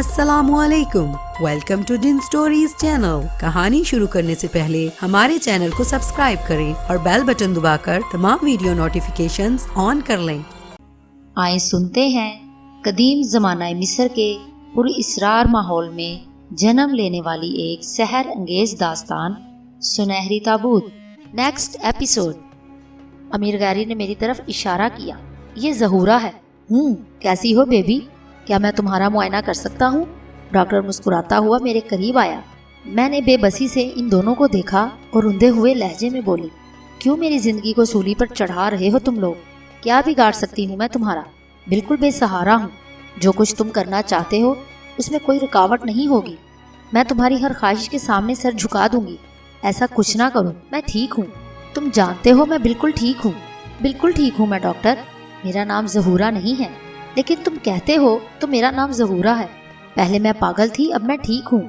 السلام علیکم، welcome to Dun Stories channel. کہانی شروع کرنے سے پہلے ہمارے چینل کو سبسکرائب کریں اور بیل بٹن دبا کر تمام ویڈیو نوٹیفیکیشنز آن کر لیں۔ آئیں سنتے ہیں قدیم زمانہ مصر کے پر اسرار ماحول میں جنم لینے والی ایک سحر انگیز داستان، سنہری تابوت۔ Next episode. امیر غیری نے میری طرف اشارہ کیا۔ یہ ظہورہ ہے۔ کیسی ہو بیبی؟ کیا میں تمہارا معائنہ کر سکتا ہوں؟ ڈاکٹر مسکراتا ہوا میرے قریب آیا۔ میں نے بے بسی سے ان دونوں کو دیکھا اور روندے ہوئے لہجے میں بولی، کیوں میری زندگی کو سولی پر چڑھا رہے ہو تم لوگ؟ کیا بگاڑ سکتی ہوں میں تمہارا؟ بالکل بے سہارا ہوں۔ جو کچھ تم کرنا چاہتے ہو اس میں کوئی رکاوٹ نہیں ہوگی۔ میں تمہاری ہر خواہش کے سامنے سر جھکا دوں گی۔ ایسا کچھ نہ کرو، میں ٹھیک ہوں۔ تم جانتے ہو میں بالکل ٹھیک ہوں۔ بالکل ٹھیک ہوں میں ڈاکٹر۔ میرا نام ظہورہ نہیں ہے، لیکن تم کہتے ہو تو میرا نام ظہورہ ہے۔ پہلے میں پاگل تھی، اب میں ٹھیک ہوں۔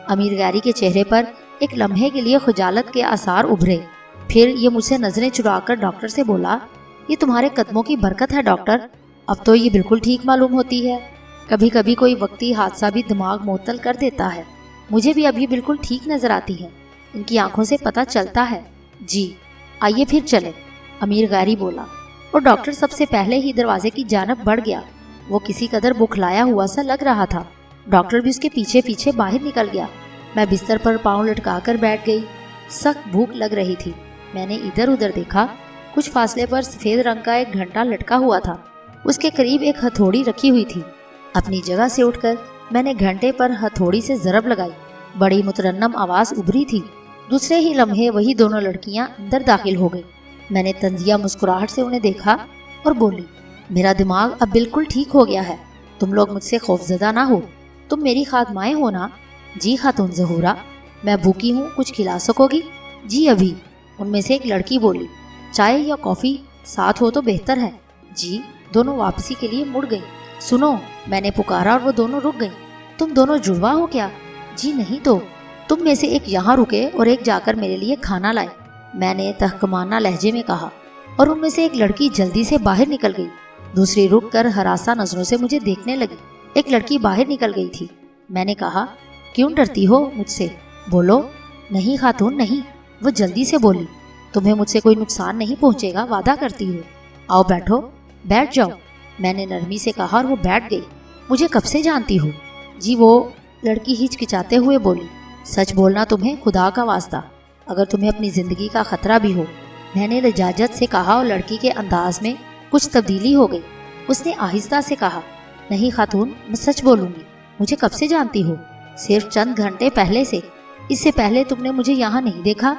امیر غیری کے چہرے پر ایک لمحے کے لیے خجالت کے آثار ابھرے، پھر یہ مجھ سے نظریں چرا کر ڈاکٹر سے بولا، یہ تمہارے قدموں کی برکت ہے ڈاکٹر، اب تو یہ بالکل ٹھیک معلوم ہوتی ہے۔ کبھی کبھی کوئی وقتی حادثہ بھی دماغ معطل کر دیتا ہے۔ مجھے بھی اب یہ بالکل ٹھیک نظر آتی ہے، ان کی آنکھوں سے پتہ چلتا ہے۔ جی آئیے پھر چلے، امیر غیری بولا، اور ڈاکٹر سب سے پہلے ہی دروازے کی جانب بڑھ گیا۔ وہ کسی قدر بکھلایا ہوا سا لگ رہا تھا۔ ڈاکٹر بھی اس کے پیچھے پیچھے باہر نکل گیا۔ میں بستر پر پاؤں لٹکا کر بیٹھ گئی۔ سخت بھوک لگ رہی تھی۔ میں نے ادھر ادھر دیکھا۔ کچھ فاصلے پر سفید رنگ کا ایک گھنٹا لٹکا ہوا تھا، اس کے قریب ایک ہتھوڑی رکھی ہوئی تھی۔ اپنی جگہ سے اٹھ کر میں نے گھنٹے پر ہتھوڑی سے ضرب لگائی۔ بڑی مترنم آواز ابھری تھی۔ دوسرے ہی لمحے وہی دونوں لڑکیاں اندر داخل ہو گئی۔ میں نے طنزیہ مسکراہٹ سے انہیں دیکھا اور بولی، میرا دماغ اب بالکل ٹھیک ہو گیا ہے۔ تم لوگ مجھ سے خوفزدہ نہ ہو، تم میری خادمائیں ہو نا؟ جی خاتون ظہورہ، میں بھوکی ہوں، کچھ کھلا سکو گی؟ جی ابھی۔ ان میں سے ایک لڑکی بولی، چائے یا کافی ساتھ ہو تو بہتر ہے۔ جی۔ دونوں واپسی کے لیے مڑ گئیں۔ سنو، میں نے پکارا اور وہ دونوں رک گئیں۔ تم دونوں جڑوا ہو کیا؟ جی نہیں تو۔ تم میں سے ایک یہاں رکے اور ایک جا کر میرے لیے کھانا لائے، میں نے تحکمانہ لہجے میں کہا، اور ان میں سے ایک لڑکی جلدی سے باہر نکل گئی۔ دوسری رک کر ہراساں نظروں سے مجھے دیکھنے لگی۔ ایک لڑکی باہر نکل گئی تھی۔ میں نے کہا، کیوں ڈرتی ہو مجھ سے؟ بولو۔ نہیں خاتون نہیں، وہ جلدی سے بولی، تمہیں مجھ سے کوئی نقصان نہیں پہنچے گا، وعدہ کرتی ہو۔ آؤ بیٹھو۔ بیٹھ جاؤ، میں نے نرمی سے کہا اور وہ بیٹھ گئی۔ مجھے کب سے جانتی ہو؟ جی وہ لڑکی ہچکچاتے ہوئے بولی، سچ بولنا تمہیں خدا کا واسطہ، اگر تمہیں اپنی زندگی کا خطرہ بھی ہو۔ میں نے لجاجت سے کہا اور لڑکی کے انداز میں کچھ تبدیلی ہو گئی۔ اس نے آہستہ سے کہا، نہیں خاتون، میں سچ بولوں گی، مجھے کب سے جانتی ہو؟ صرف چند گھنٹے پہلے سے۔ اس سے پہلے تم نے مجھے یہاں نہیں دیکھا؟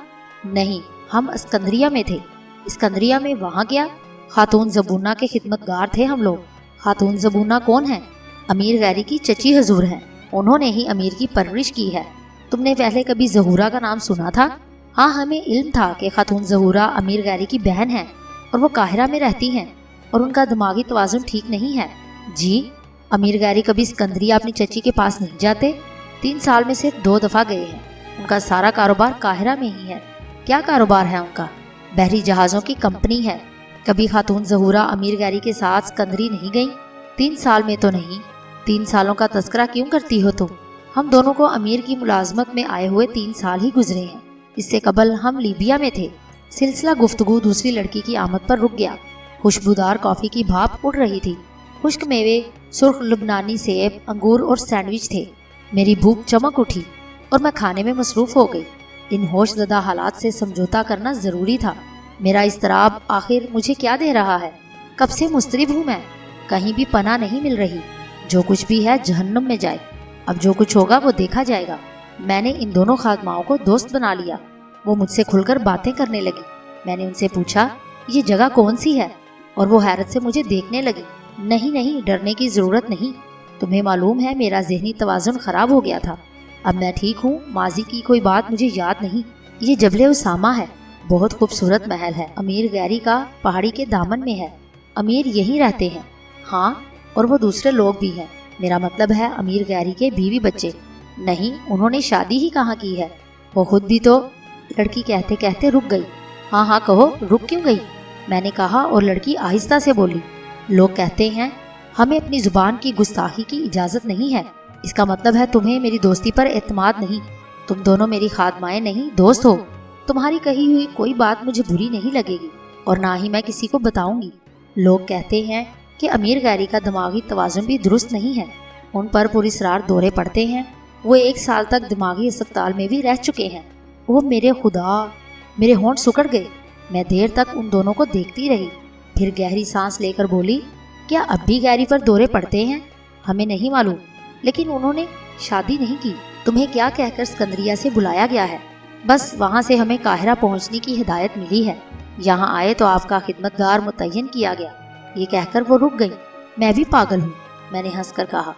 نہیں، ہم اسکندریہ میں تھے۔ اسکندریہ میں وہاں کیا؟ خاتون زبونہ کے خدمتگار تھے ہم لوگ۔ خاتون زبونہ کون ہیں؟ امیر غیری کی چچی حضور ہیں، انہوں نے ہی امیر کی پرورش کی ہے۔ تم نے پہلے کبھی ظہورہ کا نام سنا تھا؟ ہاں، ہمیں علم تھا کہ خاتون ظہورہ امیر غیری کی بہن ہیں اور وہ قاہرہ میں رہتی ہیں اور ان کا دماغی توازن ٹھیک نہیں ہے۔ جی۔ امیر غیری کبھی اسکندریہ اپنی چچی کے پاس نہیں جاتے؟ 3 سال میں سے 2 دفعہ گئے ہیں۔ ان کا سارا کاروبار قاہرہ میں ہی ہے۔ کیا کاروبار ہے ان کا؟ بحری جہازوں کی کمپنی ہے۔ کبھی خاتون ظہورہ امیر غیری کے ساتھ اسکندری نہیں گئیں؟ 3 سال میں تو نہیں۔ 3 سالوں کا تذکرہ کیوں کرتی ہو تم؟ ہم دونوں کو امیر کی ملازمت میں آئے ہوئے 3 سال ہی گزرے ہیں۔ اس سے قبل ہم لیبیا میں تھے۔ سلسلہ گفتگو دوسری لڑکی کی آمد پر رک گیا۔ خوشبودار کافی کی بھاپ اڑ رہی تھی۔ خشک میوے، سرخ لبنانی سیب، انگور اور سینڈوچ تھے۔ میری بھوک چمک اٹھی اور میں کھانے میں مصروف ہو گئی۔ ان ہوش زدہ حالات سے سمجھوتا کرنا ضروری تھا۔ میرا اضطراب آخر مجھے کیا دے رہا ہے؟ کب سے مضطرب ہوں میں، کہیں بھی پناہ نہیں مل رہی۔ جو کچھ بھی ہے جہنم میں جائے، اب جو کچھ ہوگا وہ دیکھا جائے گا۔ میں نے ان دونوں خادماؤں کو دوست بنا لیا۔ وہ مجھ سے کھل کر باتیں کرنے لگی۔ میں نے ان سے پوچھا، یہ جگہ کون سی ہے؟ اور وہ حیرت سے مجھے دیکھنے لگی۔ نہیں، ڈرنے کی ضرورت نہیں، تمہیں معلوم ہے میرا ذہنی توازن خراب ہو گیا تھا، اب میں ٹھیک ہوں۔ ماضی کی کوئی بات مجھے یاد نہیں۔ یہ جبل اسامہ ہے، بہت خوبصورت محل ہے، امیر غیری کا، پہاڑی کے دامن میں ہے۔ امیر یہیں رہتے ہیں؟ ہاں، اور وہ دوسرے لوگ بھی ہیں، میرا مطلب ہے امیر غیری کے بیوی بچے۔ نہیں، انہوں نے شادی ہی کہاں کی ہے، وہ خود بھی تو۔ لڑکی کہتے کہتے رک گئی۔ ہاں کہو، رک کیوں گئی؟ میں نے کہا اور لڑکی آہستہ سے بولی، لوگ کہتے ہیں ہمیں اپنی زبان کی گستاخی کی اجازت نہیں ہے۔ اس کا مطلب ہے تمہیں میری دوستی پر اعتماد نہیں۔ تم دونوں میری خادمائیں نہیں، دوست ہو۔ تمہاری کہی ہوئی کوئی بات مجھے بری نہیں لگے گی اور نہ ہی میں کسی کو بتاؤں گی۔ لوگ کہتے ہیں کہ امیر گیری کا دماغی توازن بھی درست نہیں ہے، ان پر پراسرار دورے پڑتے ہیں۔ وہ 1 سال تک دماغی اسپتال میں بھی رہ چکے ہیں۔ وہ میرے خدا، میرے ہونٹ سکڑ گئے۔ میں دیر تک ان دونوں کو دیکھتی رہی، پھر گہری سانس لے کر بولی، کیا اب بھی گیری پر دورے پڑتے ہیں؟ ہمیں نہیں معلوم، لیکن انہوں نے شادی نہیں کی۔ تمہیں کیا کہہ کر اسکندریہ سے بلایا گیا ہے؟ بس وہاں سے ہمیں قاہرہ پہنچنے کی ہدایت ملی ہے۔ یہاں آئے تو آپ کا خدمتگار متعین کیا گیا۔ یہ کہہ کر وہ رک گئی۔ میں بھی پاگل ہوں، میں نے ہنس کر کہا۔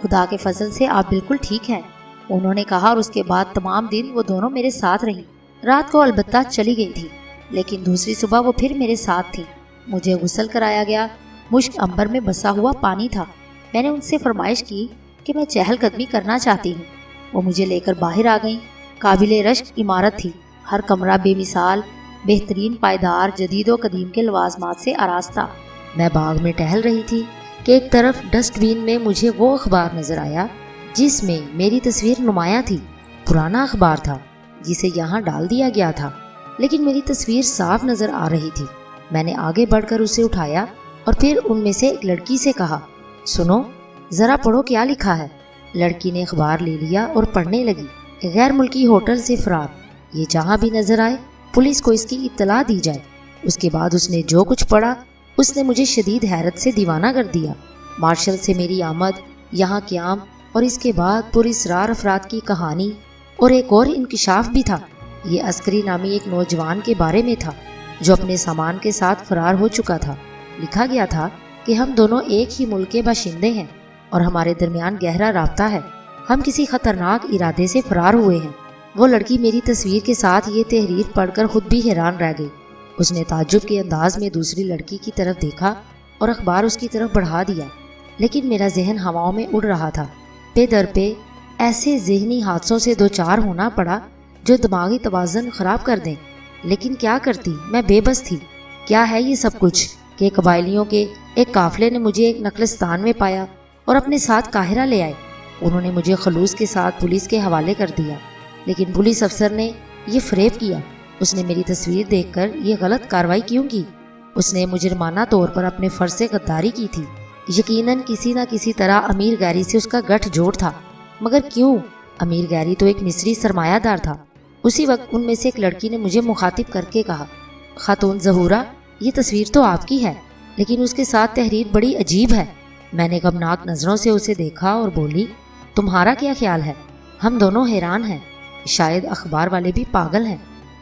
خدا کے فضل سے آپ بالکل ٹھیک ہیں، انہوں نے کہا، اور اس کے بعد تمام دن وہ دونوں میرے ساتھ رہیں۔ رات کو البتہ چلی گئی تھی، لیکن دوسری صبح وہ پھر میرے ساتھ تھی۔ مجھے غسل کرایا گیا، مشک عنبر میں بسا ہوا پانی تھا۔ میں نے ان سے فرمائش کی کہ میں چہل قدمی کرنا چاہتی ہوں۔ وہ مجھے لے کر باہر آ گئیں۔ قابل رشک عمارت تھی، ہر کمرہ بے مثال، بہترین، پائیدار، جدید و قدیم کے لوازمات سے آراستہ۔ میں باغ میں ٹہل رہی تھی کہ ایک طرف ڈسٹ بین میں مجھے وہ اخبار نظر آیا جس میں میری تصویر نمایاں تھی۔ پرانا اخبار تھا جسے یہاں ڈال دیا گیا تھا، لیکن میری تصویر صاف نظر آ رہی تھی۔ میں نے آگے بڑھ کر اسے اٹھایا اور پھر ان میں سے ایک لڑکی سے کہا، سنو ذرا پڑھو کیا لکھا ہے۔ لڑکی نے اخبار لے لیا اور پڑھنے لگی، غیر ملکی ہوٹل سے فرار، یہ جہاں بھی نظر آئے پولیس کو اس کی اطلاع دی جائے۔ اس کے بعد اس نے جو کچھ پڑھا اس نے مجھے شدید حیرت سے دیوانہ کر دیا۔ مارشل سے میری آمد، یہاں قیام، اور اس کے بعد پراسرار افراد کی کہانی، اور ایک اور انکشاف بھی تھا۔ یہ عسکری نامی ایک نوجوان کے بارے میں تھا جو اپنے سامان کے ساتھ فرار ہو چکا تھا۔ لکھا گیا تھا کہ ہم دونوں ایک ہی ملک کے باشندے ہیں اور ہمارے درمیان گہرا رابطہ ہے۔ ہم کسی خطرناک ارادے سے فرار ہوئے ہیں۔ وہ لڑکی میری تصویر کے ساتھ یہ تحریر پڑھ کر خود بھی حیران رہ گئی۔ اس نے تعجب کے انداز میں دوسری لڑکی کی طرف دیکھا اور اخبار اس کی طرف بڑھا دیا، لیکن میرا ذہن ہواؤں میں اڑ رہا تھا۔ پے در پے ایسے ذہنی حادثوں سے دوچار ہونا پڑا جو دماغی توازن خراب کر دیں، لیکن کیا کرتی، میں بے بس تھی۔ کیا ہے یہ سب کچھ کہ قبائلیوں کے ایک قافلے نے مجھے ایک نقلستان میں پایا اور اپنے ساتھ قاہرہ لے آئے۔ انہوں نے مجھے خلوص کے ساتھ پولیس کے حوالے کر دیا، لیکن پولیس افسر نے یہ فریب کیا۔ اس نے میری تصویر دیکھ کر یہ غلط کارروائی کیوں کی؟ اس نے مجرمانہ طور پر اپنے فرض سے غداری کی تھی۔ یقیناً کسی نہ کسی طرح امیر گیری سے اس کا گٹھ جوڑ تھا، مگر کیوں؟ امیر گیری تو ایک مصری سرمایہ دار تھا۔ اسی وقت ان میں سے ایک لڑکی نے مجھے مخاطب کر کے کہا، خاتون ظہورہ، یہ تصویر تو آپ کی ہے، لیکن اس کے ساتھ تحریر بڑی عجیب ہے۔ میں نے غمناک نظروں سے اسے دیکھا اور بولی، تمہارا کیا خیال ہے؟ ہم دونوں حیران ہیں، شاید اخبار والے بھی پاگل ہیں۔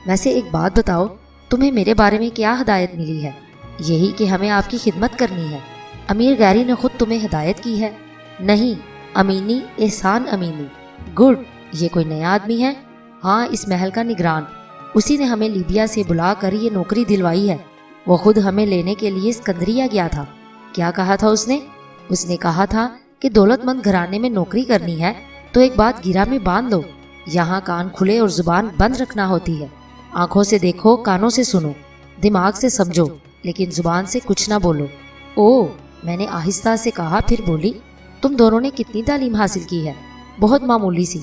ویسے ایک بات بتاؤ، تمہیں میرے بارے میں کیا ہدایت ملی ہے؟ یہی کہ ہمیں آپ کی خدمت کرنی ہے۔ امیر گیری نے خود تمہیں ہدایت کی ہے؟ نہیں، امینی، احسان امینی۔ گڈ، یہ کوئی نیا آدمی ہے؟ ہاں، اس محل کا نگران۔ اسی نے ہمیں لیبیا سے بلا کر یہ نوکری دلوائی ہے۔ وہ خود ہمیں لینے کے لیے اسکندریہ گیا تھا۔ کیا کہا تھا اس نے؟ اس نے کہا تھا کہ دولت مند گھرانے میں نوکری کرنی ہے تو ایک بات گرہ میں باندھ دو، یہاں کان کھلے اور زبان بند رکھنا ہوتی ہے۔ آنکھوں سے دیکھو، کانوں سے سنو، دماغ سے سمجھو، لیکن زبان سے کچھ نہ بولو۔ او، میں نے آہستہ سے کہا، پھر بولی، تم دونوں نے کتنی تعلیم حاصل کی ہے؟ بہت معمولی سی،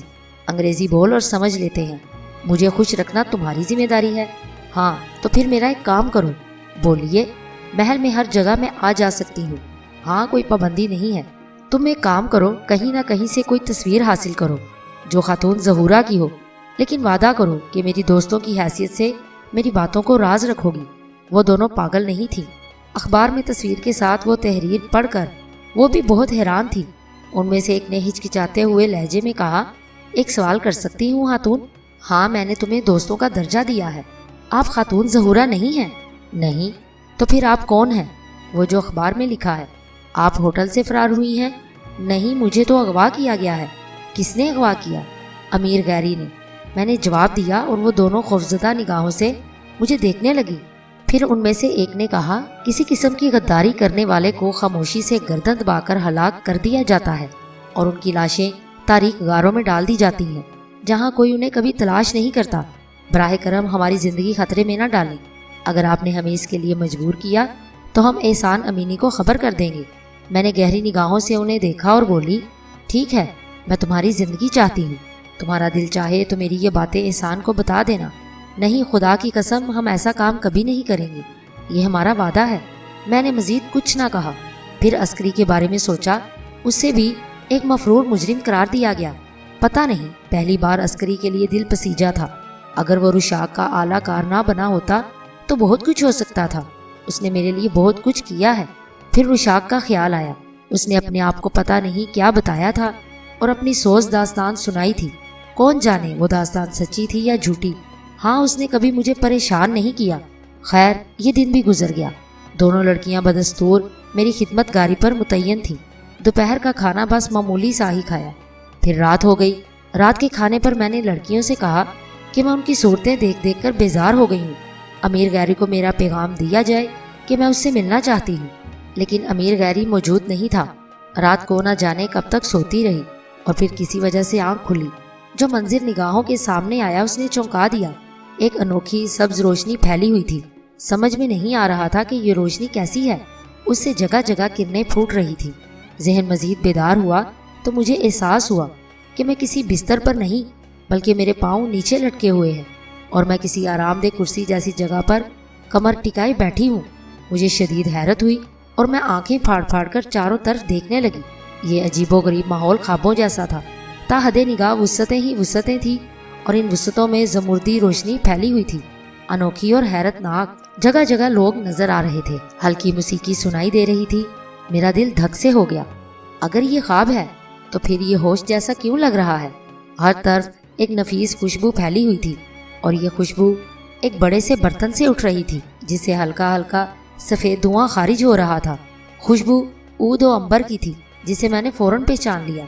انگریزی بول اور سمجھ لیتے ہیں۔ مجھے خوش رکھنا تمہاری ذمہ داری ہے۔ ہاں، تو پھر میرا ایک کام کرو۔ بولیے۔ محل میں ہر جگہ میں آ جا سکتی ہوں، ہاں کوئی پابندی نہیں ہے۔ تم ایک کام کرو، کہیں نہ کہیں سے کوئی تصویر حاصل کرو جو خاتون ظہورہ کی ہو، لیکن وعدہ کرو کہ میری دوستوں کی حیثیت سے میری باتوں کو راز رکھو گی۔ وہ دونوں پاگل نہیں تھی۔ اخبار میں تصویر کے ساتھ وہ تحریر پڑھ کر وہ بھی بہت حیران تھی۔ ان میں سے ایک نے ہچکچاتے ہوئے لہجے میں کہا، ایک سوال کر سکتی ہوں خاتون؟ ہاں، میں نے تمہیں دوستوں کا درجہ دیا ہے۔ آپ خاتون ظہورہ نہیں ہیں؟ نہیں۔ تو پھر آپ کون ہیں؟ وہ جو اخبار میں لکھا ہے۔ آپ ہوٹل سے فرار ہوئی ہیں؟ نہیں، مجھے تو اغوا کیا گیا ہے۔ کس نے اغوا کیا؟ امیر گیری نے، میں نے جواب دیا، اور وہ دونوں خوفزدہ نگاہوں سے مجھے دیکھنے لگی۔ پھر ان میں سے ایک نے کہا، کسی قسم کی غداری کرنے والے کو خاموشی سے گردن دبا کر ہلاک کر دیا جاتا ہے اور ان کی لاشیں تاریک غاروں میں ڈال دی جاتی ہیں جہاں کوئی انہیں کبھی تلاش نہیں کرتا۔ براہ کرم ہماری زندگی خطرے میں نہ ڈالیں۔ اگر آپ نے ہمیں اس کے لیے مجبور کیا تو ہم احسان امینی کو خبر کر دیں گے۔ میں نے گہری نگاہوں سے انہیں دیکھا اور بولی، ٹھیک ہے، میں تمہاری زندگی چاہتی ہوں، تمہارا دل چاہے تو میری یہ باتیں احسان کو بتا دینا۔ نہیں، خدا کی قسم ہم ایسا کام کبھی نہیں کریں گے، یہ ہمارا وعدہ ہے۔ میں نے مزید کچھ نہ کہا۔ پھر عسکری کے بارے میں سوچا، اس سے بھی ایک مفرور مجرم قرار دیا گیا۔ پتہ نہیں، پہلی بار عسکری کے لیے دل پسیجا تھا۔ اگر وہ رشاق کا اعلیٰ کار نہ بنا ہوتا تو بہت کچھ ہو سکتا تھا۔ اس نے میرے لیے بہت کچھ کیا ہے۔ پھر رشاق کا خیال آیا، اس نے اپنے آپ کو پتہ نہیں کیا بتایا تھا اور اپنی سوز داستان سنائی تھی۔ کون جانے وہ داستان سچی تھی یا جھوٹی۔ ہاں، اس نے کبھی مجھے پریشان نہیں کیا۔ خیر، یہ دن بھی گزر گیا۔ دونوں لڑکیاں بدستور میری خدمت گاری پر متعین تھیں۔ دوپہر کا کھانا بس معمولی سا ہی کھایا۔ پھر رات ہو گئی۔ رات کے کھانے پر میں نے لڑکیوں سے کہا کہ میں ان کی صورتیں دیکھ دیکھ کر بیزار ہو گئی ہوں۔ امیر غیری کو میرا پیغام دیا جائے کہ میں اس سے ملنا چاہتی ہوں، لیکن امیر غیری موجود نہیں تھا۔ رات کو نہ جانے کب تک سوتی رہی اور پھر کسی وجہ سے آنکھ کھلی۔ جو منظر نگاہوں کے سامنے آیا اس نے چونکا دیا۔ ایک انوکھی سبز روشنی پھیلی ہوئی تھی۔ سمجھ میں نہیں آ رہا تھا کہ یہ روشنی کیسی ہے۔ اس سے جگہ جگہ کرنیں پھوٹ رہی تھی۔ ذہن مزید بیدار ہوا تو مجھے احساس ہوا کہ میں کسی بستر پر نہیں بلکہ میرے پاؤں نیچے لٹکے ہوئے ہیں اور میں کسی آرام دہ کرسی جیسی جگہ پر کمر ٹکائے بیٹھی ہوں۔ مجھے شدید حیرت ہوئی اور میں آنکھیں پھاڑ پھاڑ کر چاروں طرف دیکھنے لگی۔ یہ عجیب و غریب ماحول خوابوں جیسا تھا۔ تا حد نگاہ وسعتیں ہی وسعتیں تھیں اور ان وسعتوں میں زمردی روشنی پھیلی ہوئی تھی، انوکھی اور حیرت ناک۔ جگہ جگہ لوگ نظر آ رہے تھے، ہلکی موسیقی سنائی دے رہی تھی۔ میرا دل دھک سے ہو گیا۔ اگر یہ خواب ہے تو پھر یہ ہوش جیسا کیوں لگ رہا ہے؟ ہر طرف ایک نفیس خوشبو پھیلی ہوئی تھی اور یہ خوشبو ایک بڑے سے برتن سے اٹھ رہی تھی جس سے ہلکا ہلکا سفید دھواں خارج ہو رہا تھا۔ خوشبو عود و عنبر کی تھی جسے میں نے فوراً پہچان لیا۔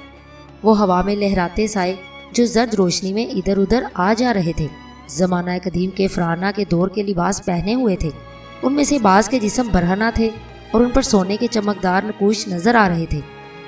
وہ ہوا میں لہراتے سائے جو زرد روشنی میں ادھر ادھر آ جا رہے تھے، زمانہ قدیم کے فرعونہ کے دور کے لباس پہنے ہوئے تھے۔ ان میں سے بعض کے جسم برہنہ تھے اور ان پر سونے کے چمکدار نقوش نظر آ رہے تھے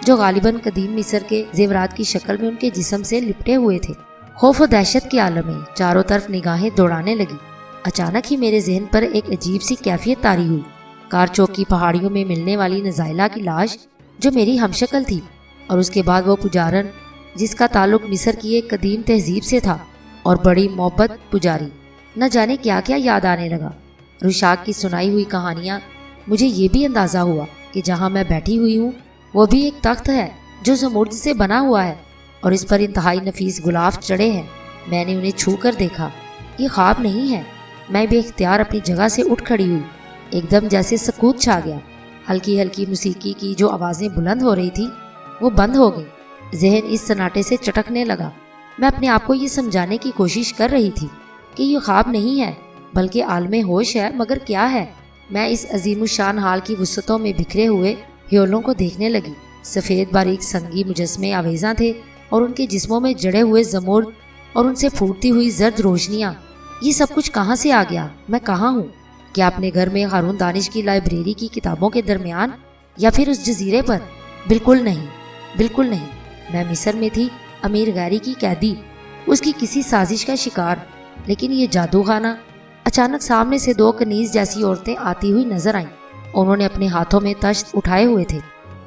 جو غالباً قدیم مصر کے زیورات کی شکل میں ان کے جسم سے لپٹے ہوئے تھے۔ خوف و دہشت کے عالم میں چاروں طرف نگاہیں دوڑانے لگی۔ اچانک ہی میرے ذہن پر ایک عجیب سی کیفیت طاری ہوئی۔ کارچوک کی پہاڑیوں میں ملنے والی نزائلہ کی لاش جو میری ہمشکل تھی، اور اس کے بعد وہ پجارن جس کا تعلق مصر کی ایک قدیم تہذیب سے تھا اور بڑی محبت پجاری۔ نہ جانے کیا کیا یاد آنے لگا۔ رشاق کی سنائی ہوئی کہانیاں۔ مجھے یہ بھی اندازہ ہوا کہ جہاں میں بیٹھی ہوئی ہوں وہ بھی ایک تخت ہے جو زمرد سے بنا ہوا ہے اور اس پر انتہائی نفیس گلاف چڑھے ہیں۔ میں نے انہیں چھو کر دیکھا۔ یہ خواب نہیں ہے۔ میں بے اختیار اپنی جگہ سے اٹھ کھڑی ہوئی۔ ایک دم جیسے سکوت چھا گیا۔ ہلکی ہلکی موسیقی کی جو آوازیں بلند ہو رہی تھی وہ بند ہو گئی۔ ذہن اس سناٹے سے چٹکنے لگا۔ میں اپنے آپ کو یہ سمجھانے کی کوشش کر رہی تھی کہ یہ خواب نہیں ہے بلکہ عالم ہوش ہے، مگر کیا ہے؟ میں اس عظیم الشان حال کی وسعتوں میں بکھرے ہوئے ہیولوں کو دیکھنے لگی۔ سفید باریک سنگی مجسمے آویزاں تھے اور ان کے جسموں میں جڑے ہوئے زمرد اور ان سے پھوٹتی ہوئی زرد روشنیاں۔ یہ سب کچھ کہاں سے آ گیا؟ میں کہاں ہوں؟ کیا اپنے گھر میں ہارون دانش کی لائبریری کی کتابوں کے درمیان، یا پھر اس جزیرے پر؟ بالکل نہیں، بالکل نہیں۔ میں مصر میں تھی، امیر غیری کی قیدی، اس کی کسی سازش کا شکار۔ لیکن یہ جادو خانہ۔ اچانک سامنے سے دو کنیز جیسی عورتیں آتی ہوئی نظر آئیں۔ انہوں نے اپنے ہاتھوں میں تشت اٹھائے ہوئے تھے،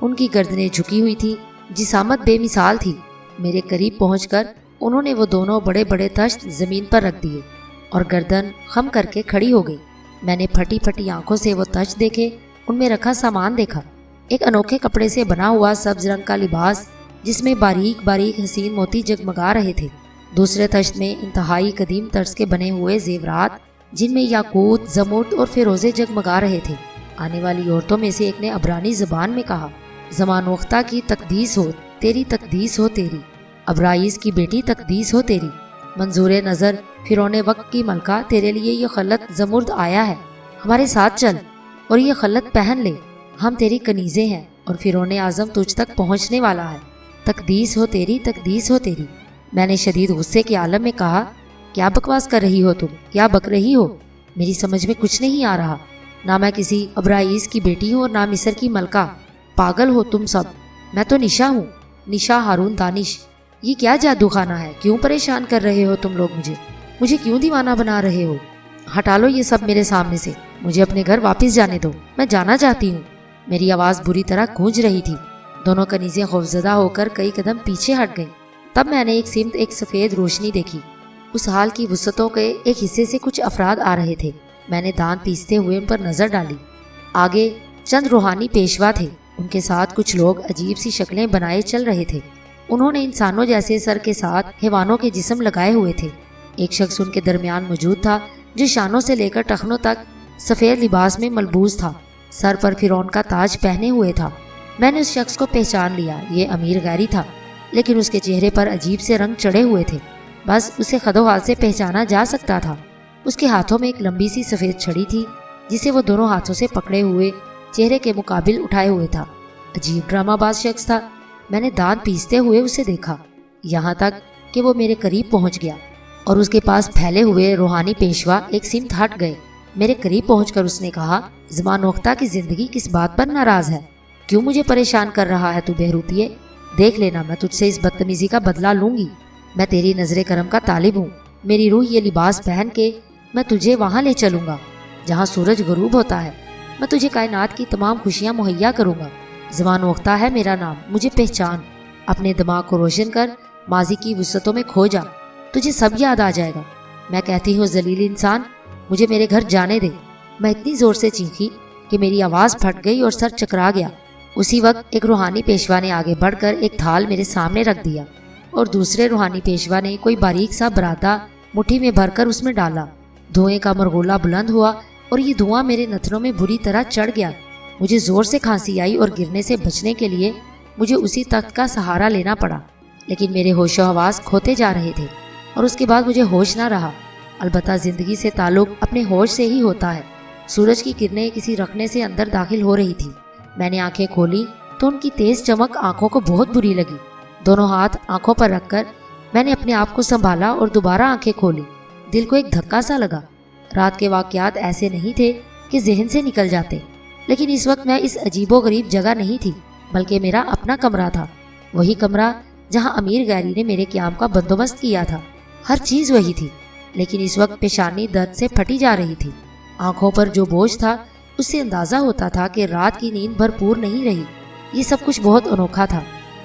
ان کی گردنیں جھکی ہوئی تھی، جسامت بے مثال تھی۔ میرے قریب پہنچ کر انہوں نے وہ دونوں بڑے بڑے تشت زمین پر رکھ دیے اور گردن خم کر کے کھڑی ہو گئی۔ میں نے پھٹی پھٹی آنکھوں سے وہ تشت دیکھے، ان میں رکھا سامان دیکھا۔ ایک انوکھے کپڑے سے بنا ہوا سبز رنگ کا لباس جس میں باریک باریک حسین موتی جگمگا رہے تھے۔ دوسرے تشت میں انتہائی قدیم طرز کے بنے ہوئے زیورات جن میں یاقوت، زمرد اور فیروزے جگمگا رہے تھے۔ آنے والی عورتوں میں سے ایک نے عبرانی زبان میں کہا، زمان وقتہ کی تقدیس ہو تیری، تقدیس ہو تیری، ابرائیز کی بیٹی تقدیس ہو تیری، منظور نظر فرعون وقت کی ملکہ، تیرے لیے یہ خلط زمرد آیا ہے، ہمارے ساتھ چل اور یہ خلط پہن لے، ہم تیری کنیزیں ہیں اور فرعون اعظم تجھ تک پہنچنے والا ہے، تقدیس ہو تیری، تقدیس ہو تیری۔ میں نے شدید غصے کے عالم میں کہا، کیا بکواس کر رہی ہو تم؟ کیا بک رہی ہو؟ میری سمجھ میں کچھ نہیں آ رہا۔ نہ میں کسی ابرائیز کی بیٹی ہوں اور نہ مصر کی ملکہ۔ پاگل ہو تم سب۔ میں تو نشا ہوں، نشا ہارون دانش۔ یہ کیا جادو خانہ ہے؟ کیوں پریشان کر رہے ہو تم لوگ مجھے کیوں دیوانہ بنا رہے ہو؟ ہٹا لو یہ سب میرے سامنے سے، مجھے اپنے گھر واپس جانے دو، میں جانا چاہتی ہوں۔ میری آواز بری طرح گونج رہی تھی۔ دونوں کنیزیں خوفزدہ ہو کر کئی قدم پیچھے ہٹ گئیں۔ تب میں نے ایک سمت ایک سفید روشنی دیکھی۔ اس ہال کی وسعتوں کے ایک حصے سے کچھ افراد آ رہے تھے۔ میں نے دانت پیستے ہوئے ان پر نظر ڈالی۔ آگے چند روحانی پیشوا تھے، ان کے ساتھ کچھ لوگ عجیب سی شکلیں بنائے چل رہے تھے۔ انہوں نے انسانوں جیسے سر کے ساتھ حیوانوں کے جسم لگائے ہوئے تھے۔ ایک شخص ان کے درمیان موجود تھا جو شانوں سے لے کر ٹخنوں تک سفید لباس میں ملبوس تھا، سر پر فرعون کا تاج پہنے ہوئے تھا۔ میں نے اس شخص کو پہچان لیا، یہ امیر غیری تھا، لیکن اس کے چہرے پر عجیب سے رنگ چڑھے ہوئے تھے، بس اسے خد و حال سے پہچانا جا سکتا تھا۔ اس کے ہاتھوں میں ایک لمبی سی سفید چھڑی تھی جسے وہ دونوں ہاتھوں سے پکڑے ہوئے چہرے کے مقابل اٹھائے ہوئے تھا۔ عجیب ڈرامہ باز شخص تھا۔ میں نے دانت پیستے ہوئے اسے دیکھا، یہاں تک کہ وہ میرے قریب پہنچ گیا اور اس کے پاس پھیلے ہوئے روحانی پیشوا ایک سمت ہٹ گئے۔ میرے قریب پہنچ کر اس نے کہا، زمان نوختہ کی زندگی کس بات پر ناراض ہے؟ کیوں مجھے پریشان کر رہا ہے تو بہروپیے؟ دیکھ لینا، میں تجھ سے اس بدتمیزی کا بدلہ لوں گی۔ میں تیری نظر کرم کا طالب ہوں۔ میری روح یہ لباس پہن کے میں تجھے وہاں لے چلوں گا جہاں سورج غروب ہوتا ہے۔ میں تجھے کائنات کی تمام خوشیاں مہیا کروں گا۔ زمان نوختہ ہے میرا نام، مجھے پہچان۔ اپنے دماغ کو روشن کر ماضی کی وسعتوں میں کھو جا، تجھے سب یاد آ جائے گا۔ میں کہتی ہوں ذلیل انسان، مجھے میرے گھر جانے دے۔ میں اتنی زور سے چیخی کہ میری آواز پھٹ گئی اور سر چکرا گیا۔ اسی وقت ایک روحانی پیشوا نے آگے بڑھ کر ایک تھال میرے سامنے رکھ دیا اور دوسرے روحانی پیشوا نے کوئی باریک سا برادہ مٹھی میں بھر کر اس میں ڈالا۔ دھوئیں کا مرغولا بلند ہوا اور یہ دھواں میرے نتنوں میں بری طرح چڑھ گیا۔ مجھے زور سے کھانسی آئی اور گرنے سے بچنے کے لیے مجھے اسی تخت کا سہارا لینا پڑا، لیکن میرے ہوش و حواس کھوتے جا رہے تھے اور اس کے بعد مجھے ہوش نہ رہا۔ البتہ زندگی سے تعلق اپنے ہوش سے ہی ہوتا ہے۔ سورج کی کرنیں کسی رخنے سے اندر داخل ہو رہی تھی۔ میں نے آنکھیں کھولی تو ان کی تیز چمک آنکھوں کو بہت بری لگی۔ دونوں ہاتھ آنکھوں پر رکھ کر میں نے اپنے آپ کو سنبھالا اور دوبارہ آنکھیں کھولی۔ دل کو ایک دھکا سا لگا۔ رات کے واقعات ایسے نہیں تھے کہ ذہن سے نکل جاتے، لیکن اس وقت میں اس عجیب و غریب جگہ نہیں تھی، بلکہ میرا اپنا کمرہ تھا، وہی کمرہ جہاں امیر غیری نے میرے قیام کا بندوبست کیا تھا۔ ہر چیز وہی تھی، لیکن اس وقت پیشانی درد سے پھٹی جا رہی تھی۔ آنکھوں پر جو بوجھ تھا اس سے اندازہ ہوتا تھا کہ رات کی نیند بھرپور نہیں رہی۔ یہ سب کچھ بہت انوکھا تھا۔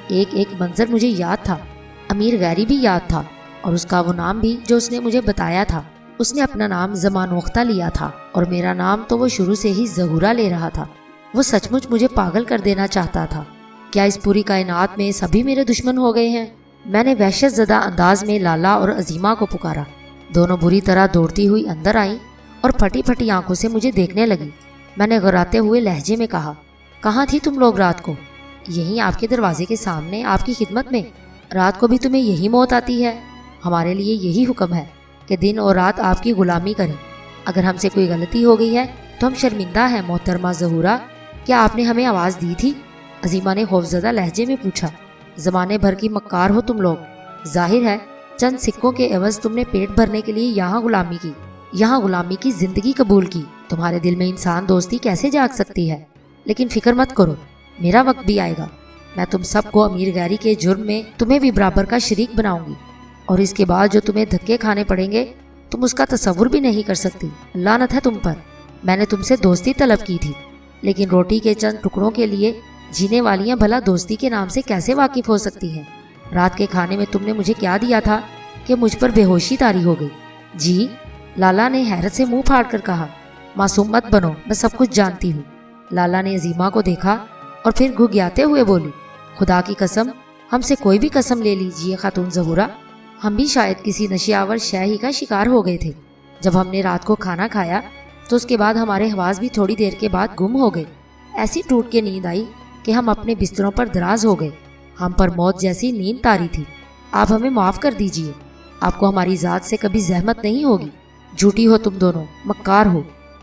ایک ایک منظر مجھے یاد تھا۔ امیر غیری بھی یاد تھا اور اس کا وہ نام بھی جو اس نے مجھے بتایا تھا۔ اس نے اپنا نام زمان نوختہ لیا تھا اور میرا نام تو وہ شروع سے ہی ظہورا لے رہا تھا۔ وہ سچ مچ مجھے پاگل کر دینا چاہتا تھا۔ کیا اس پوری کائنات میں سبھی میرے دشمن ہو گئے ہیں؟ میں نے وحشت زدہ انداز میں لالا اور عظیمہ کو پکارا۔ دونوں بری طرح دوڑتی ہوئی اندر آئیں اور پھٹی پھٹی آنکھوں سے مجھے دیکھنے لگی۔ میں نے غراتے ہوئے لہجے میں کہا، کہاں تھی تم لوگ رات کو؟ یہیں آپ کے دروازے کے سامنے، آپ کی خدمت میں۔ رات کو بھی تمہیں یہی موت آتی ہے؟ ہمارے لیے یہی حکم ہے کہ دن اور رات آپ کی غلامی کریں۔ اگر ہم سے کوئی غلطی ہو گئی ہے تو ہم شرمندہ ہیں محترمہ ظہورا۔ کیا آپ نے ہمیں آواز دی تھی؟ عظیمہ نے خوفزدہ لہجے میں پوچھا۔ زمانے بھر کی مکار ہو تم لوگ۔ ظاہر ہے چند سکوں کے عوض تم نے پیٹ بھرنے کے لیے یہاں غلامی کی، یہاں غلامی کی زندگی قبول کی۔ تمہارے دل میں انسان دوستی کیسے جاگ سکتی ہے؟ لیکن فکر مت کرو، میرا وقت بھی آئے گا۔ میں تم سب کو امیر غیری کے جرم میں تمہیں بھی برابر کا شریک بناؤں گی، اور اس کے بعد جو تمہیں دھکے کھانے پڑیں گے تم اس کا تصور بھی نہیں کر سکتی۔ لعنت ہے تم پر۔ میں نے تم سے دوستی طلب کی تھی، لیکن روٹی کے چند ٹکڑوں کے لیے جینے والیاں بھلا دوستی کے نام سے کیسے واقف ہو سکتی ہیں؟ رات کے کھانے میں تم نے مجھے کیا دیا تھا کہ مجھ پر بے ہوشی طاری ہو گئی؟ جی، لالا نے حیرت سے منہ پھاڑ کر کہا۔ معصوم مت بنو، میں سب کچھ جانتی ہوں۔ لالا نے عظیمہ کو دیکھا اور پھر گھگیاتے ہوئے بولی، خدا کی قسم، ہم سے کوئی بھی قسم لے لیجیے خاتون ظہورا، ہم بھی شاید کسی نشے آور شے ہی کا شکار ہو گئے تھے۔ جب ہم نے رات کو کھانا کھایا تو اس کے بعد ہمارے حواس بھی تھوڑی دیر کے بعد گم ہو گئے۔ ایسی ٹوٹ کے نیند آئی کہ ہم اپنے بستروں پر دراز ہو گئے۔ ہم پر موت جیسی نیند طاری تھی۔ آپ ہمیں معاف کر دیجیے، آپ کو ہماری ذات سے کبھی زحمت نہیں ہوگی۔ جھوٹی ہو تم دونوں، مکار ہو۔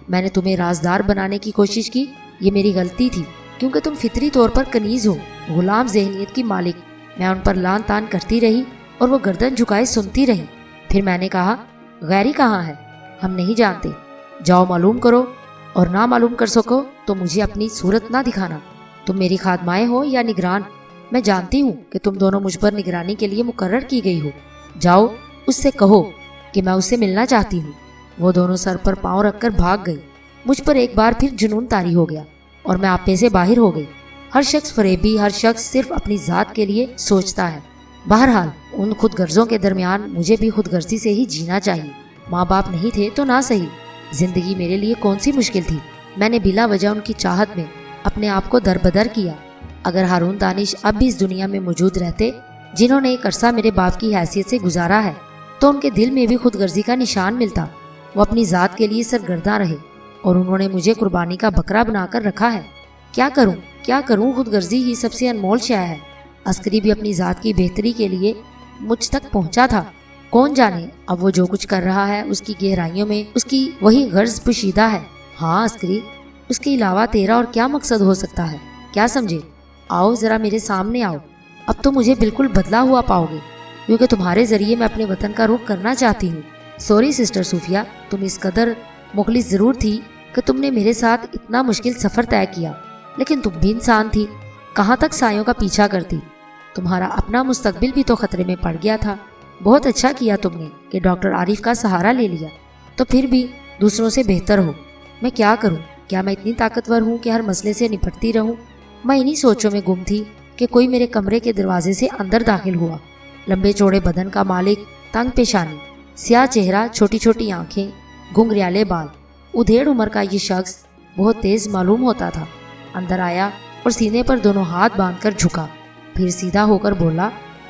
میں نے تمہیں رازدار بنانے کی کوشش کی، یہ میری غلطی تھی، کیونکہ تم فطری طور پر کنیز ہو، غلام ذہنیت کی مالک۔ میں ان پر لان تان کرتی رہی اور وہ گردن جھکائے سنتی رہی۔ پھر میں نے کہا، غیری کہاں ہے؟ ہم نہیں جانتے۔ جاؤ معلوم کرو، اور نہ معلوم کر سکو تو مجھے اپنی صورت نہ دکھانا۔ تم میری خادمائیں ہو یا نگران، میں جانتی ہوں کہ تم دونوں مجھ پر نگرانی کے لیے مقرر کی گئی ہو۔ جاؤ اس سے کہو کہ میں اس سے ملنا چاہتی ہوں۔ وہ دونوں سر پر پاؤں رکھ کر بھاگ گئی۔ مجھ پر ایک بار پھر جنون طاری ہو گیا اور میں آپے سے باہر ہو گئی۔ ہر شخص فریبی، ہر شخص صرف اپنی ذات کے لیے سوچتا ہے۔ بہرحال ان خود غرضوں کے درمیان مجھے بھی خود غرضی سے ہی جینا چاہیے۔ ماں باپ نہیں تھے تو نہ صحیح، زندگی میرے لیے کون سی مشکل تھی؟ میں نے بلا وجہ ان کی چاہت میں اپنے آپ کو دربدر کیا۔ اگر ہارون دانش اب بھی اس دنیا میں موجود رہتے جنہوں نے ایک عرصہ میرے باپ کی حیثیت سے گزارا ہے، تو ان کے دل میں بھی خود غرضی کا نشان ملتا۔ وہ اپنی ذات کے لیے سرگرداں رہے اور انہوں نے مجھے قربانی کا بکرا بنا کر رکھا ہے۔ کیا کروں، خود غرضی ہی سب سے انمول شے ہے۔ عسکری بھی اپنی ذات کی بہتری کے لیے مجھ تک پہنچا تھا۔ کون جانے اب وہ جو کچھ کر رہا ہے اس کی گہرائیوں میں اس کی وہی غرض پوشیدہ ہے۔ ہاں عسکری، اس کے علاوہ تیرا اور کیا مقصد ہو سکتا ہے؟ کیا سمجھے؟ آؤ ذرا میرے سامنے آؤ، اب تو مجھے بالکل بدلا ہوا پاؤ گے، کیونکہ تمہارے ذریعے میں اپنے وطن کا رخ کرنا چاہتی ہوں۔ سوری سسٹر صوفیہ، تم اس قدر مخلص ضرور تھی کہ تم نے میرے ساتھ اتنا مشکل سفر طے کیا، لیکن تم بھی انسان تھی، کہاں تک سایوں کا پیچھا کرتی؟ تمہارا اپنا مستقبل بھی تو خطرے میں پڑ گیا تھا۔ بہت اچھا کیا تم نے کہ ڈاکٹر عارف کا سہارا لے لیا، تو پھر بھی دوسروں سے بہتر ہو۔ میں کیا کروں؟ کیا میں اتنی طاقتور ہوں کہ ہر مسئلے سے نپٹتی رہوں؟ میں انہی سوچوں میں گم تھی کہ کوئی میرے کمرے کے دروازے سے اندر داخل ہوا۔ لمبے چوڑے بدن کا مالک، تنگ پیشانی، سیاہ چہرہ، چھوٹی چھوٹی آنکھیں، گھنگریالے بال، ادھیڑ عمر کا یہ شخص بہت تیز معلوم ہوتا تھا۔ اندر آیا اور سینے پر دونوں ہاتھ باندھ کر جھکا، پھر سیدھا ہو کر بولا،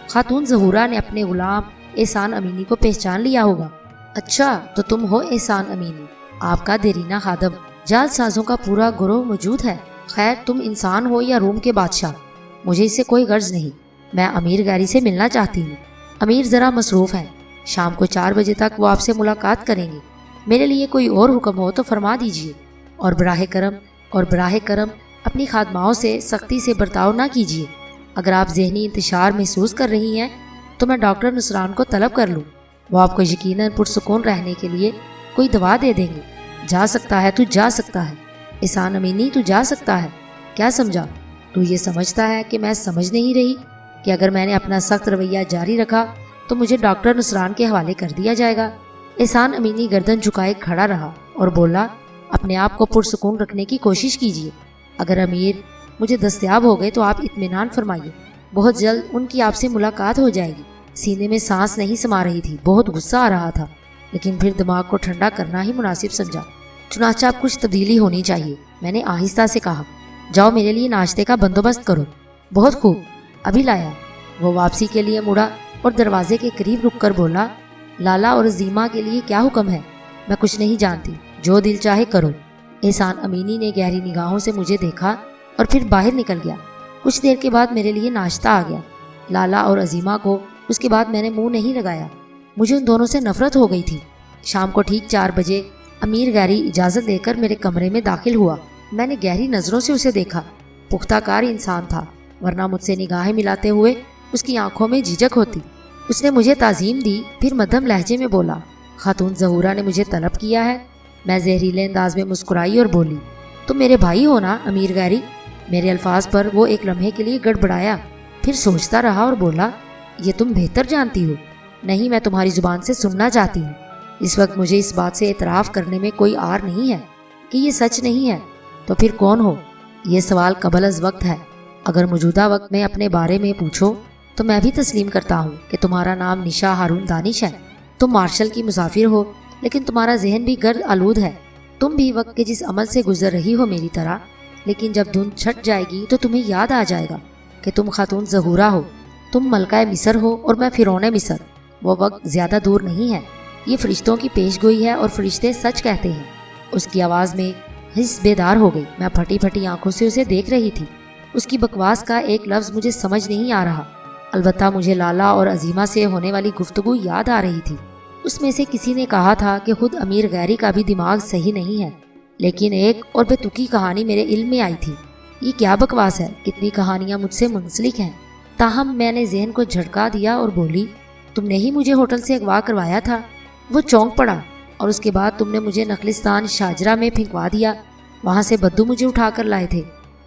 خاتون ظہورا نے اپنے غلام احسان امینی کو پہچان لیا ہوگا۔ اچھا تو تم ہو احسان امینی، آپ کا دیرینہ خادم۔ جال سازوں کا پورا گروہ موجود ہے۔ خیر، تم انسان ہو یا روم کے بادشاہ، مجھے اس سے کوئی غرض نہیں۔ میں امیر گیری سے ملنا چاہتی ہوں۔ امیر ذرا مصروف ہیں، شام کو 4 بجے تک وہ آپ سے ملاقات کریں گے۔ میرے لیے کوئی اور حکم ہو تو فرما دیجیے، اور براہ کرم اپنی خادماؤں سے سختی سے برتاؤ نہ کیجیے۔ اگر آپ ذہنی انتشار محسوس کر رہی ہیں تو میں ڈاکٹر نصران کو طلب کر لوں، وہ آپ کو یقیناً پرسکون رہنے کے لیے کوئی دوا دے دیں گے۔ جا سکتا ہے تو جا سکتا ہے احسان امینی، تو جا سکتا ہے۔ کیا سمجھا؟ تو یہ سمجھتا ہے کہ میں سمجھ نہیں رہی کہ اگر میں نے اپنا سخت رویہ جاری رکھا تو مجھے ڈاکٹر نصران کے حوالے کر دیا جائے گا؟ احسان امینی گردن جھکائے کھڑا رہا اور بولا، اپنے آپ کو پرسکون رکھنے کی کوشش کیجیے۔ اگر امیر مجھے دستیاب ہو گئے تو آپ اطمینان فرمائیے، بہت جلد ان کی آپ سے ملاقات ہو جائے گی۔ سینے میں سانس نہیں سما رہی تھی، بہت غصہ آ رہا تھا، لیکن پھر دماغ کو ٹھنڈا کرنا ہی مناسب سمجھا۔ چنانچہ اب کچھ تبدیلی ہونی چاہیے، میں نے آہستہ سے کہا۔ جاؤ میرے لیے ناشتے کا بندوبست کرو۔ بہت خوب، ابھی لایا۔ وہ واپسی کے لیے مڑا اور دروازے کے قریب رک کر بولا، لالا اور عظیمہ کے لیے کیا حکم ہے؟ میں کچھ نہیں جانتی، جو دل چاہے کرو۔ احسان امینی نے گہری نگاہوں سے مجھے دیکھا اور پھر باہر نکل گیا۔ کچھ دیر کے بعد میرے لیے ناشتہ آ گیا۔ لالا اور عظیمہ کو اس کے بعد میں نے منہ نہیں لگایا، مجھے ان دونوں سے نفرت ہو گئی تھی۔ شام کو ٹھیک 4 بجے امیر گیری اجازت دے کر میرے کمرے میں داخل ہوا۔ میں نے گہری نظروں سے اسے دیکھا، پختہ کار انسان تھا، ورنہ مجھ سے نگاہیں ملاتے ہوئے اس کی آنکھوں میں جھجک ہوتی۔ اس نے مجھے تعظیم دی، پھر مدھم لہجے میں بولا، خاتون ظہورا نے مجھے طلب کیا ہے۔ میں زہریلے انداز میں مسکرائی اور بولی، تم میرے بھائی ہو نا امیر گیری؟ میرے الفاظ پر وہ ایک لمحے کے لیے گڑبڑایا، پھر سوچتا رہا اور بولا، یہ تم بہتر جانتی ہو۔ نہیں، میں تمہاری زبان سے سننا چاہتی ہوں۔ اس وقت مجھے اس بات سے اعتراف کرنے میں کوئی آر نہیں ہے کہ یہ سچ نہیں ہے، تو پھر کون ہو؟ یہ سوال قبل از وقت ہے۔ اگر موجودہ وقت میں اپنے بارے میں پوچھو تو میں بھی تسلیم کرتا ہوں کہ تمہارا نام نشا ہارون دانش ہے۔ تم مارشل کی مسافر ہو، لیکن تمہارا ذہن بھی گرد آلود ہے۔ تم بھی وقت کے جس عمل سے گزر رہی ہو میری طرح، لیکن جب دھند چھٹ جائے گی تو تمہیں یاد آ جائے گا کہ تم خاتون ظہورا ہو، تم ملکہ مصر ہو اور میں فرعون مصر۔ وہ وقت زیادہ دور نہیں ہے، یہ فرشتوں کی پیش گوئی ہے اور فرشتے سچ کہتے ہیں۔ اس کی آواز میں حس بیدار ہو گئی۔ میں پھٹی پھٹی آنکھوں سے اسے دیکھ رہی تھی۔ اس کی بکواس کا ایک لفظ مجھے سمجھ نہیں آ رہا، البتہ مجھے لالا اور عظیمہ سے ہونے والی گفتگو یاد آ رہی تھی۔ اس میں سے کسی نے کہا تھا کہ خود امیر گیری کا بھی دماغ صحیح نہیں ہے، لیکن ایک اور بے تکی کہانی میرے علم میں آئی تھی۔ یہ کیا بکواس ہے، کتنی کہانیاں مجھ سے منسلک ہیں۔ تاہم میں نے ذہن کو جھٹکا دیا اور بولی، تم نے ہی مجھے ہوٹل سے اغوا کروایا تھا۔ وہ چونک پڑا، اور اس کے بعد تم نے مجھے نخلستان شاجرہ میں پھنکوا دیا، وہاں سے بدو مجھے اٹھا کر لائے تھے۔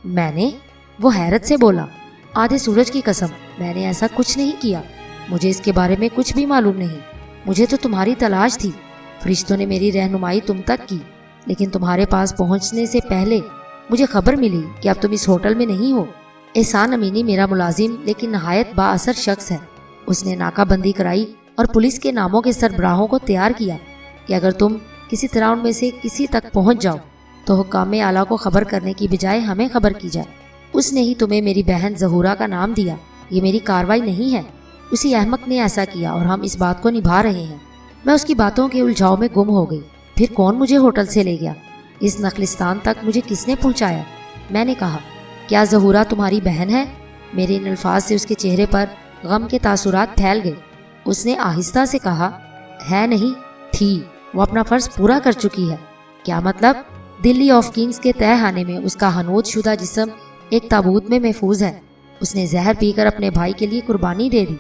میں نے؟ وہ حیرت سے بولا، آدھے سورج کی قسم، میں نے ایسا کچھ نہیں کیا، مجھے اس کے بارے میں کچھ بھی معلوم نہیں۔ مجھے تو تمہاری تلاش تھی، فرشتوں نے میری رہنمائی تم تک کی، لیکن تمہارے پاس پہنچنے سے پہلے مجھے خبر ملی کہ اب تم اس ہوٹل میں نہیں ہو۔ احسان امینی میرا ملازم لیکن نہایت با اثر شخص ہے. اس نے ناکہ بندی کرائی اور پولیس کے ناموں کے سربراہوں کو تیار کیا کہ اگر تم کسی طرح ان میں سے کسی تک پہنچ جاؤ تو حکام اعلیٰ کو خبر کرنے کی بجائے ہمیں خبر کی جائے. اس نے ہی تمہیں میری بہن ظہورا کا نام دیا. یہ میری کارروائی نہیں ہے. اسی احمق نے ایسا کیا اور ہم اس بات کو نبھا رہے ہیں. میں اس کی باتوں کے الجھاؤ میں گم ہو گئی. پھر کون مجھے ہوٹل سے لے گیا؟ اس نخلستان تک مجھے کس نے پہنچایا؟ میں نے کہا، کیا ظہورا تمہاری بہن ہے؟ میرے ان الفاظ سے اس کے چہرے پر غم کے تاثرات پھیل گئے. اس نے آہستہ سے کہا، ہے نہیں، تھی. وہ اپنا فرض پورا کر چکی ہے. کیا مطلب؟ دلی آف کنگز کے تہہ خانے میں اس کا حنوط شدہ جسم ایک تابوت میں محفوظ ہے. اس نے زہر پی کر اپنے بھائی کے لیے قربانی دے دی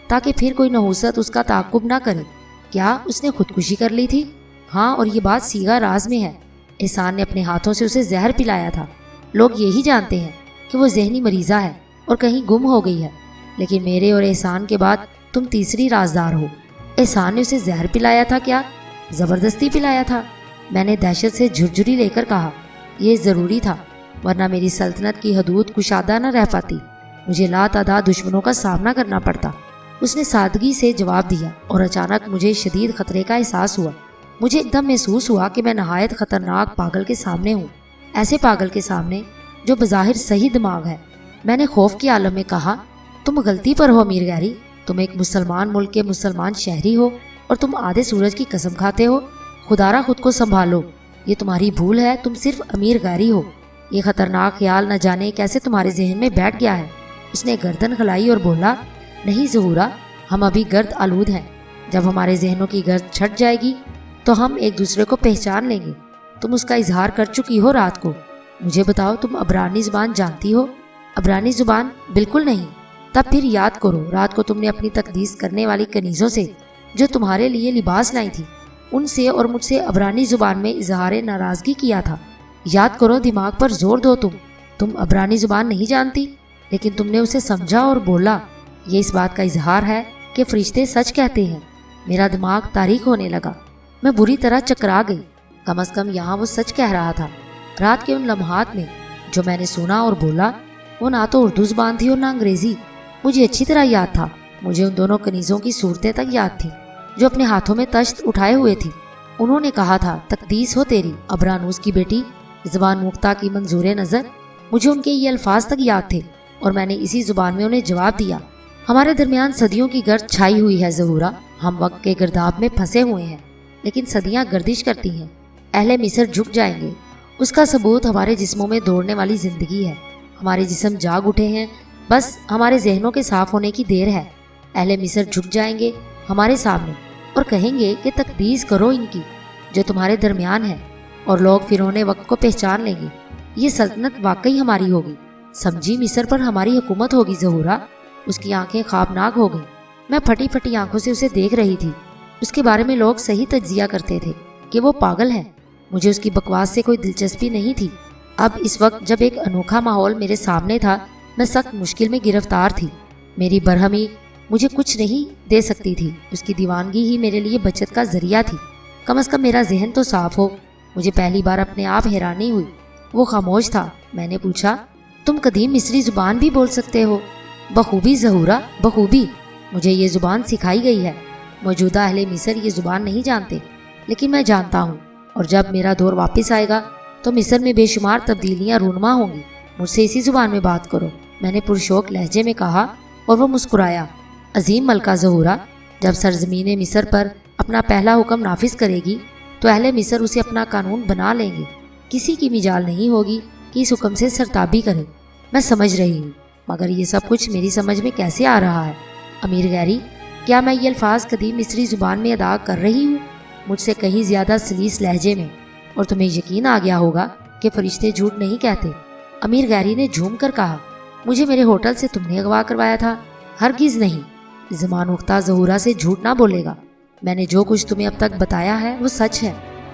تاکہ پھر کوئی نحوست اس کا تعاقب نہ کرے. کیا اس نے خودکشی کر لی تھی؟ ہاں، اور یہ بات سیغہ راز میں ہے. احسان نے اپنے ہاتھوں سے اسے زہر پلایا تھا. لوگ یہی جانتے ہیں کہ وہ ذہنی مریضہ ہے اور کہیں گم ہو گئی ہے، لیکن میرے اور احسان کے بعد تم تیسری رازدار ہو. احسان نے اسے زہر پلایا تھا؟ کیا زبردستی پلایا تھا؟ میں نے دہشت سے جھرجھری لے کر کہا، یہ ضروری تھا، ورنہ میری سلطنت کی حدود کشادہ نہ رہ پاتی. مجھے لاتعداد دشمنوں کا سامنا کرنا پڑتا. اس نے سادگی سے جواب دیا اور اچانک مجھے شدید خطرے کا احساس ہوا. مجھے ایک دم محسوس ہوا کہ میں نہایت خطرناک پاگل کے سامنے ہوں. ایسے پاگل کے سامنے جو بظاہر صحیح دماغ ہے. میں نے خوف کے عالم میں کہا، تم غلطی پر ہو امیر گیری. تم ایک مسلمان ملک کے مسلمان شہری ہو اور تم آدھے سورج کی قسم کھاتے ہو. خدا را خود کو سنبھالو. یہ تمہاری بھول ہے. تم صرف امیر گیری ہو. یہ خطرناک خیال نہ جانے کیسے تمہارے ذہن میں بیٹھ گیا ہے. اس نے گردن ہلائی اور بولا، نہیں ظہورا، ہم ابھی گرد آلود ہیں. جب ہمارے ذہنوں کی گرد چھٹ جائے گی تو ہم ایک دوسرے کو پہچان لیں گے. تم اس کا اظہار کر چکی ہو رات کو. مجھے بتاؤ، تم عبرانی زبان جانتی ہو؟ عبرانی زبان؟ بالکل نہیں. تب پھر یاد کرو، رات کو تم نے اپنی تقدیس کرنے والی کنیزوں سے جو تمہارے لیے لباس لائی تھی، ان سے اور مجھ سے عبرانی زبان میں اظہار ناراضگی کیا تھا. یاد کرو، دماغ پر زور دو. تم عبرانی زبان نہیں جانتی، لیکن تم نے اسے سمجھا اور بولا. یہ اس بات کا اظہار ہے کہ فرشتے سچ کہتے ہیں. میرا دماغ تاریک ہونے لگا. میں بری طرح چکرا گئی. کم از کم یہاں وہ سچ کہہ رہا تھا. رات کے ان لمحات میں جو میں نے سنا اور بولا، وہ نہ تو اردو زبان تھی اور نہ انگریزی. مجھے اچھی طرح یاد تھا. مجھے ان دونوں کنیزوں کی صورتیں تک یاد تھیں جو اپنے ہاتھوں میں تشت اٹھائے ہوئے تھی. انہوں نے کہا تھا، تقدیس ہو تیری، ابرانوس کی بیٹی، زبان مختہ کی منظور نظر. مجھے ان کے یہ الفاظ تک یاد تھے اور میں نے اسی زبان میں انہیں جواب دیا. ہمارے درمیان صدیوں کی گرد چھائی ہوئی ہے ظہورا. ہم وقت کے گرداب میں پھنسے ہوئے ہیں، لیکن صدیاں گردش کرتی ہیں. اہل مصر جھک جائیں گے. اس کا ثبوت ہمارے جسموں میں دوڑنے والی زندگی ہے. ہمارے جسم جاگ اٹھے ہیں، بس ہمارے ذہنوں کے صاف ہونے کی دیر ہے. اہل مصر جھک جائیں گے ہمارے سامنے اور کہیں گے کہ تقدیس کرو ان کی جو تمہارے درمیان ہے، اور لوگ فرعون وقت کو پہچان لیں گے. یہ سلطنت واقعی ہماری ہوگی. سمجھی، مصر پر ہماری حکومت ہوگی ظہورا. اس کی آنکھیں خوابناک ہو گئیں. میں پھٹی پھٹی آنکھوں سے اسے دیکھ رہی تھی. اس کے بارے میں لوگ صحیح تجزیہ کرتے تھے کہ وہ پاگل ہے. مجھے اس کی بکواس سے کوئی دلچسپی نہیں تھی. اب اس وقت جب ایک انوکھا ماحول میرے سامنے تھا، میں سخت مشکل میں گرفتار تھی. میری برہمی مجھے کچھ نہیں دے سکتی تھی. اس کی دیوانگی ہی میرے لیے بچت کا ذریعہ تھی. کم از کم میرا ذہن تو صاف ہو. مجھے پہلی بار اپنے آپ حیرانی ہوئی. وہ خاموش تھا. میں نے پوچھا، تم قدیم مصری زبان بھی بول سکتے ہو؟ بخوبی ظہورا، بخوبی. مجھے یہ زبان سکھائی گئی ہے. موجودہ اہل مصر یہ زبان نہیں جانتے، لیکن میں جانتا ہوں، اور جب میرا دور واپس آئے گا تو مصر میں بے شمار تبدیلیاں رونما ہوں گی. مجھ سے اسی زبان میں بات کرو، میں نے پرشوق لہجے میں کہا، اور وہ مسکرایا. عظیم ملکہ ظہورا، جب سرزمین مصر پر اپنا پہلا حکم نافذ کرے گی تو اہل مصر اسے اپنا قانون بنا لیں گے. کسی کی مجال نہیں ہوگی کہ اس حکم سے سرتابی کرے. میں سمجھ رہی ہوں، مگر یہ سب کچھ میری سمجھ میں کیسے آ رہا ہے؟ امیر گیری، کیا میں یہ الفاظ قدیم مصری زبان میں ادا کر رہی ہوں؟ مجھ سے کہیں زیادہ سلیس لہجے میں. اور تمہیں یقین آ گیا ہوگا کہ فرشتے جھوٹ نہیں کہتے. امیر گیری نے جھوم کر کہا، مجھے میرے ہوٹل سے تم نے اغوا کروایا تھا؟ ہرگز نہیں. زمان اختہ ظہورا سے جھوٹ نہ بولے گا. میں نے جو کچھ تمہیں اب تک بتایا ہے وہ سچ ہے،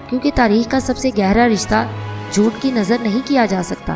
کیونکہ تاریخ کا سب سے گہرا رشتہ جھوٹ کی نظر نہیں کیا جا سکتا.